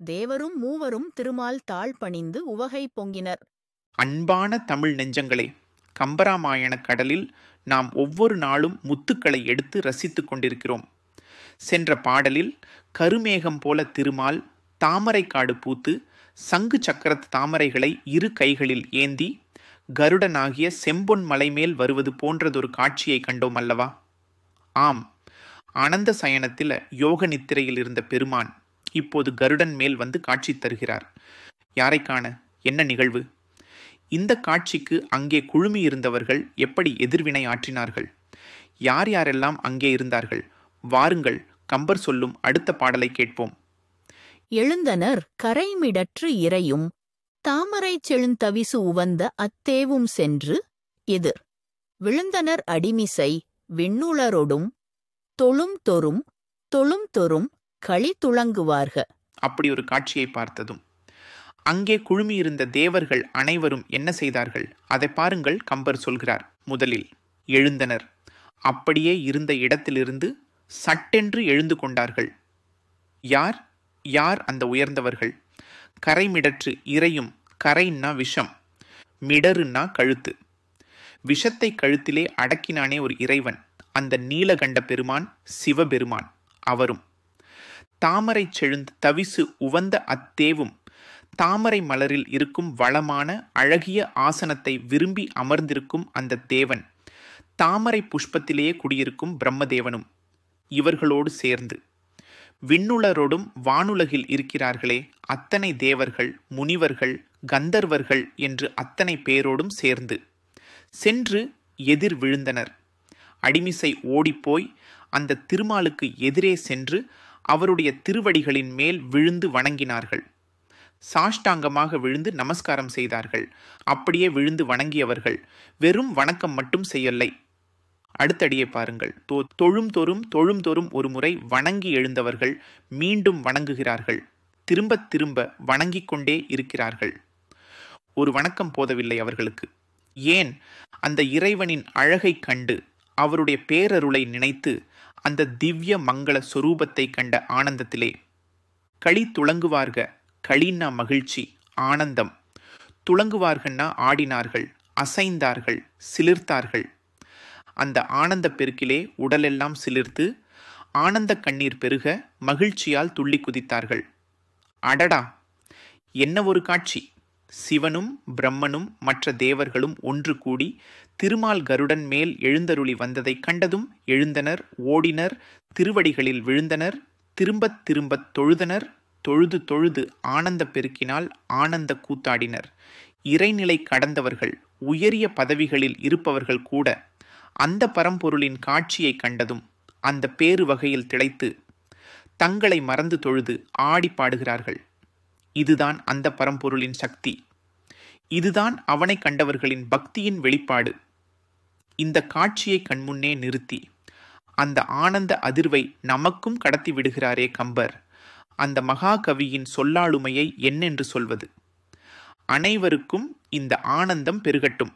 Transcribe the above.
தேவரும் மூவரும் திருமால் தாழ் பணிந்து உவகை பொங்கினர். அன்பான தமிழ் நெஞ்சங்களே, கம்பராமாயண கடலில் நாம் ஒவ்வொரு நாளும் முத்துக்களை எடுத்து ரசித்துக் கொண்டிருக்கிறோம். சென்ற பாடலில் கருமேகம் போல திருமால் தாமரைக்காடு பூத்து சங்கு சக்கரத் தாமரைகளை இரு கைகளில் ஏந்தி கருடனாகிய செம்பொன் மலைமேல் வருவது போன்றதொரு காட்சியை கண்டோம் அல்லவா? ஆம், ஆனந்த சயனத்தில் யோக நித்திரையில் இருந்த பெருமான் இப்போது கருடன் மேல் வந்து காட்சி தருகிறார். யாரை காண? என்ன நிகழ்வு? இந்த காட்சிக்கு அங்கே குழுமி இருந்தவர்கள் எப்படி எதிர்வினை ஆற்றினார்கள்? யார் யாரெல்லாம் அங்கே இருந்தார்கள்? வாருங்கள், கம்பர் சொல்லும் அடுத்த பாடலை கேட்போம். எழுந்தனர் கரைமிடற்று இறையும் தாமரைச் செழுந்தவிசு உவந்த அத்தேவும் சென்று எதிர் விழுந்தனர் அடிமிசை விண்ணுளரொடும் தொழும் தொறும் களி துளங்குவார்க. அப்படி ஒரு காட்சியை பார்த்ததும் அங்கே குழுமியிருந்த தேவர்கள் அனைவரும் என்ன செய்தார்கள்? அதை பாருங்கள், கம்பர் சொல்கிறார். முதலில் எழுந்தனர். அப்படியே இருந்த இடத்திலிருந்து சட்டென்று எழுந்து கொண்டார்கள். யார் யார் அந்த உயர்ந்தவர்கள்? கரைமிடற்று இறையும். கரைன்னா விஷம், மிடருன்னா கழுத்து. விஷத்தை கழுத்திலே அடக்கினானே ஒரு இறைவன், அந்த நீலகண்ட பெருமான் சிவபெருமான். அவரும் தாமரை செழுந்து தவிசு உவந்த அத்தேவும், தாமரை மலரில் இருக்கும் வளமான அழகிய ஆசனத்தை விரும்பி அமர்ந்திருக்கும் அந்த தேவன், தாமரை புஷ்பத்திலேயே குடியிருக்கும் பிரம்மதேவனும் இவர்களோடு சேர்ந்து விண்ணுலரோடும் வானுலகில் இருக்கிறார்களே அத்தனை தேவர்கள், முனிவர்கள், கந்தர்வர்கள் என்று அத்தனை பேரோடும் சேர்ந்து சென்று எதிர் விழுந்தனர். அடிமிசை ஓடிப்போய் அந்த திருமாலுக்கு எதிரே சென்று அவருடைய திருவடிகளின் மேல் விழுந்து வணங்கினார்கள். சாஷ்டாங்கமாக விழுந்து நமஸ்காரம் செய்தார்கள். அப்படியே விழுந்து வணங்கியவர்கள் வெறும் வணக்கம் மட்டும் செய்யலை. அடுத்தடியே பாருங்கள். தொழும் தோறும் ஒரு முறை வணங்கி எழுந்தவர்கள் மீண்டும் வணங்குகிறார்கள். திரும்ப திரும்ப வணங்கிக் கொண்டே இருக்கிறார்கள். ஒரு வணக்கம் போதவில்லை அவர்களுக்கு. ஏன்? அந்த இறைவனின் அழகை கண்டு அவருடைய பேரருளை நினைத்து அந்த திவ்ய மங்கள சொரூபத்தை கண்ட ஆனந்தத்திலே களி துளங்குவார்க. களின்னா மகிழ்ச்சி, ஆனந்தம். துளங்குவார்கள்னா ஆடினார்கள், அசைந்தார்கள், சிலிர்த்தார்கள். அந்த ஆனந்த பெருக்கிலே உடலெல்லாம் சிலிர்த்து ஆனந்த கண்ணீர் பெருக மகிழ்ச்சியால் துள்ளி குதித்தார்கள். அடடா, என்ன ஒரு காட்சி! சிவனும் பிரம்மனும் மற்ற தேவர்களும் ஒன்று கூடி திருமால் கருடன் மேல் எழுந்தருளி வந்ததைக் கண்டதும் எழுந்தனர், ஓடினர், திருவடிகளில் விழுந்தனர், திரும்பத் திரும்பத் தொழுதனர், தொழுது ஆனந்த பெருக்கினால் ஆனந்த கூத்தாடினர். இறைநிலை கடந்தவர்கள், உயரிய பதவிகளில் இருப்பவர்கள் கூட அந்த பரம்பொருளின் காட்சியை கண்டதும் அந்த பேரு வகையில் திளைத்து தங்களை மறந்து தொழுது ஆடி பாடுகிறார்கள். இதுதான் அந்த பரம்பொருளின் சக்தி. இதுதான் அவனை கண்டவர்களின் பக்தியின் வெளிப்பாடு. இந்த காட்சியை கண்முன்னே நிறுத்தி அந்த ஆனந்த அதிர்வை நமக்கும் கடத்தி விடுகிறாரே கம்பர். அந்த மகாகவியின் சொல்லாளுமையை என்னென்று சொல்வது? அனைவருக்கும் இந்த ஆனந்தம் பெருகட்டும்.